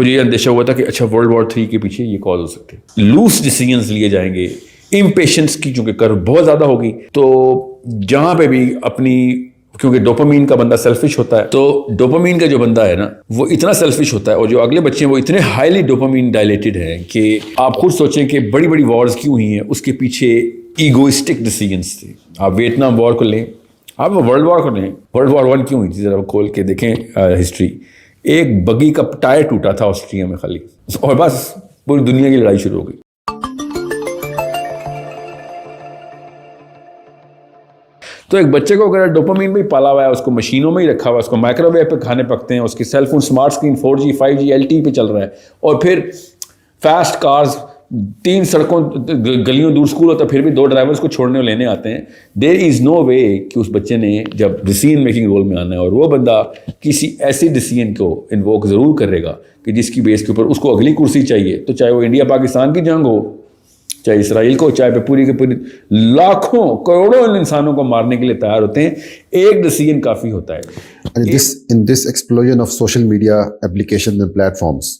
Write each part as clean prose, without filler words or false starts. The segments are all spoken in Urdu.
مجھے یہ اندیشہ ہوا تھا کہ اچھا World War III کے پیچھے یہ کاز ہو سکتے ہیں، لوس ڈیسیجنز لیے جائیں گے، امپیشنس کی چونکہ کرو بہت زیادہ ہوگی، تو جہاں پہ بھی اپنی، کیونکہ ڈوپامین کا بندہ سیلفش ہوتا ہے، تو ڈوپامین کا جو بندہ ہے نا وہ اتنا سیلفش ہوتا ہے، اور جو اگلے بچے ہیں وہ اتنے ہائیلی ڈوپامین ڈائلیٹڈ ہیں کہ آپ خود سوچیں کہ بڑی بڑی وارز کیوں ہوئی ہیں، اس کے پیچھے ایگوئسٹک ڈیسیجنس تھے۔ آپ ویتنام وار کو لیں، آپ ورلڈ وار کو لیں، World War I کیوں ہوئی تھی، ذرا کھول کے دیکھیں ہسٹری۔ ایک بگی کا ٹائر ٹوٹا تھا آسٹریا میں خالی، اور بس پوری دنیا کی لڑائی شروع ہو گئی۔ تو ایک بچے کو اگر ڈوپامین میں ہی پالا ہوا ہے، اس کو مشینوں میں ہی رکھا ہوا ہے، اس کو مائکرو ویو پہ کھانے پکتے ہیں، اس کی cell phone smart screen 4G 5G LTE پہ چل رہا ہے، اور پھر فاسٹ کارز 3 سڑکوں گلیوں دور اسکول ہوتا ہے، پھر بھی 2 ڈرائیورز کو چھوڑنے اور لینے آتے ہیں۔ دیر از نو وے کہ اس بچے نے جب ڈیسیژن میکنگ رول میں آنا ہے، اور وہ بندہ کسی ایسی ڈیسیژن کو انووک ضرور کرے گا کہ جس کی بیس کے اوپر اس کو اگلی کرسی چاہیے، تو چاہے وہ انڈیا پاکستان کی جنگ ہو، چاہے اسرائیل کو، چاہے پوری کے پوری لاکھوں کروڑوں انسانوں کو مارنے کے لیے تیار ہوتے ہیں، ایک ڈیسیژن کافی ہوتا ہے۔ In this explosion of social media applications and platforms،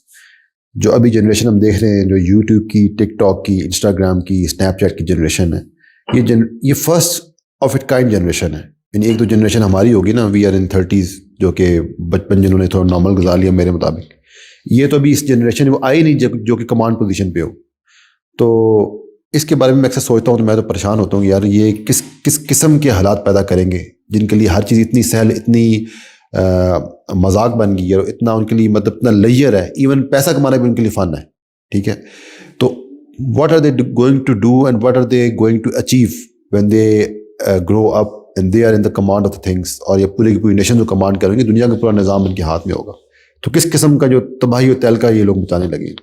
جو ابھی جنریشن ہم دیکھ رہے ہیں، جو یوٹیوب کی، ٹک ٹاک کی، انسٹاگرام کی، اسنیپ چیٹ کی جنریشن ہے، یہ first of it kind generation ہے۔ یعنی ایک دو جنریشن ہماری ہوگی نا، وی آر ان 30s، جو کہ بچپن جنہوں نے تھوڑا نارمل گزار لیا میرے مطابق۔ یہ تو ابھی اس جنریشن وہ آئی نہیں جو کہ کمانڈ پوزیشن پہ ہو۔ تو اس کے بارے میں اکثر سوچتا ہوں تو میں تو پریشان ہوتا ہوں کہ یار یہ کس قسم کے حالات پیدا کریں گے، جن کے لیے ہر چیز اتنی سہل، اتنی مذاق بن گئی ہے، اور اتنا ان کے لیے مطلب اتنا لیئر ہے، ایون پیسہ کمانا بھی ان کے لیے فن ہے، ٹھیک ہے۔ تو what are they going to do and what are they going to achieve when they grow up and they are in the command of the things, اور یہ پوری کی پوری نیشن جو کمانڈ کریں گے، دنیا کا پورا نظام ان کے ہاتھ میں ہوگا، تو کس قسم کا جو تباہی و تہلکہ یہ لوگ مچانے لگے۔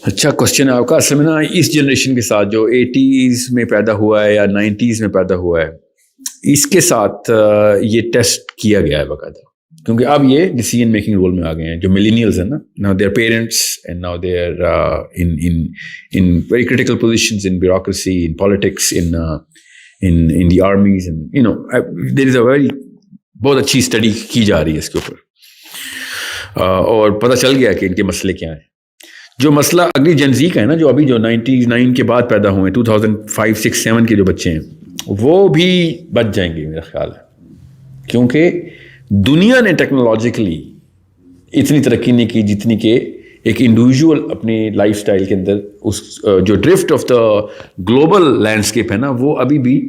اچھا کوشچن ہے آپ کا۔ اصل میں نا اس جنریشن کے ساتھ جو 80s میں پیدا ہوا ہے یا 90s میں پیدا ہوا ہے، اس کے ساتھ یہ ٹیسٹ کیا گیا ہے باقاعدہ، کیونکہ اب یہ ڈیسیژن میکنگ رول میں آ گئے ہیں۔ جو ملینیلز ہیں نا، now they are parents and now they are in very critical positions in bureaucracy, in politics, in the armies, and you know there is a very بہت اچھی اسٹڈی کی جا رہی ہے اس کے اوپر، اور پتہ چل گیا کہ ان کے مسئلے کیا ہیں۔ جو مسئلہ اگلی جنزی کا ہے نا، جو ابھی جو 99 کے بعد پیدا ہوئے، 2005 6 7 کے جو بچے ہیں، وہ بھی بچ جائیں گے میرا خیال ہے، کیونکہ دنیا نے ٹیکنالوجیکلی اتنی ترقی نہیں کی جتنی کہ ایک انڈیویژول اپنی لائف سٹائل کے اندر اس جو drift of the global landscape ہے نا، وہ ابھی بھی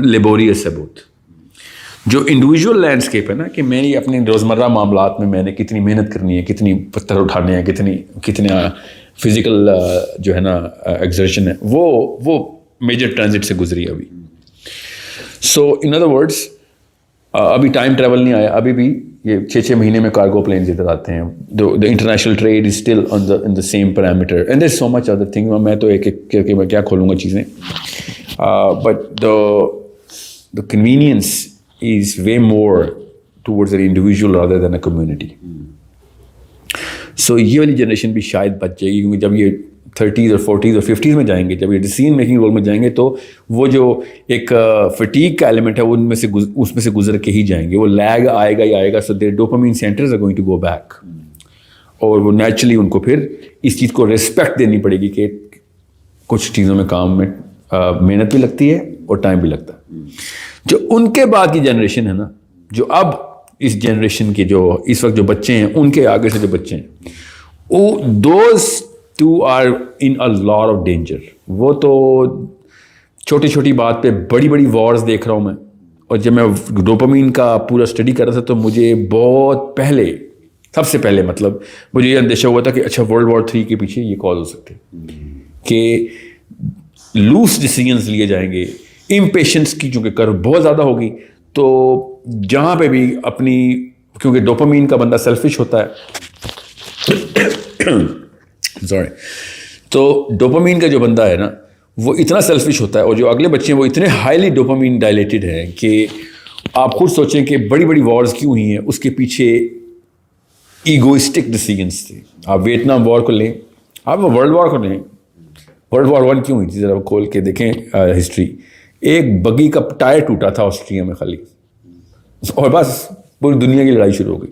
لیبوریس ہے بہت۔ جو انڈیویژول لینڈسکیپ ہے نا، کہ میری اپنے روزمرہ معاملات میں میں نے کتنی محنت کرنی ہے، کتنی پتھر اٹھانے ہیں، کتنا فزیکل جو ہے نا ایگزرشن ہے، وہ میجر ٹرانزٹ سے گزری ابھی۔ سو ان ادر ورڈس ابھی ٹائم ٹریول نہیں آیا، ابھی بھی یہ 6 مہینے میں کارگو پلینز ادھر آتے ہیں۔ The international trait is still in the same parameter and there is so much other thing. میں تو ایک کر کے میں کیا کھولوں گا چیزیں، but the convenience is way more towards an individual rather than a community. So یہ والی جنریشن بھی شاید بچ جائے گی، کیونکہ جب یہ 30s اور 40s اور 50s میں جائیں گے، جب یہ ڈیسیژن میکنگ رول میں جائیں گے، تو وہ جو ایک فٹیگ کا ایلیمنٹ ہے وہ اس میں سے گزر کے ہی جائیں گے، وہ لیگ آئے گا ہی آئے گا۔ So their dopamine centers are going to go back، اور وہ نیچرلی ان کو پھر اس چیز کو ریسپیکٹ دینی پڑے گی کہ کچھ چیزوں میں کام میں محنت بھی لگتی ہے اور ٹائم بھی لگتا ہے۔ جو ان کے بعد کی جنریشن ہے نا، جو اب اس جنریشن کے جو اس وقت جو بچے ہیں، ان کے آگے سے جو بچے ہیں، وہ those two are in a lot of danger. وہ تو چھوٹی چھوٹی بات پہ بڑی بڑی وارز دیکھ رہا ہوں میں، اور جب میں ڈوپامین کا پورا اسٹڈی کر رہا تھا تو مجھے بہت پہلے، سب سے پہلے مطلب مجھے یہ اندیشہ ہوا تھا کہ اچھا World War III کے پیچھے یہ کاز ہو سکتے ہیں، کہ لوس ڈیسیجنز لیے جائیں گے، امپیشنس کی چونکہ کرو بہت زیادہ ہوگی، تو جہاں پہ بھی اپنی، کیونکہ ڈوپامین کا بندہ سیلفش ہوتا ہے سوری، تو ڈوپامین کا جو بندہ ہے نا وہ اتنا سیلفش ہوتا ہے، اور جو اگلے بچے ہیں وہ اتنے ہائیلی ڈوپامین ڈائلیٹڈ ہیں کہ آپ خود سوچیں کہ بڑی بڑی وارز کیوں ہوئی ہیں، اس کے پیچھے ایگوئسٹک ڈیسیجنس تھے۔ آپ ویتنام وار کو لیں، آپ ورلڈ وار کو لیں، World War I کیوں ہوئی تھی، ذرا کھول کے دیکھیں ہسٹری۔ ایک بگی کا ٹائر ٹوٹا تھا آسٹریا میں خالی، اور بس پوری دنیا کی لڑائی شروع ہو گئی۔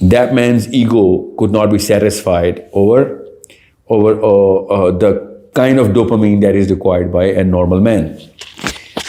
that man's ego could not be satisfied over the kind of dopamine that is required by a normal man.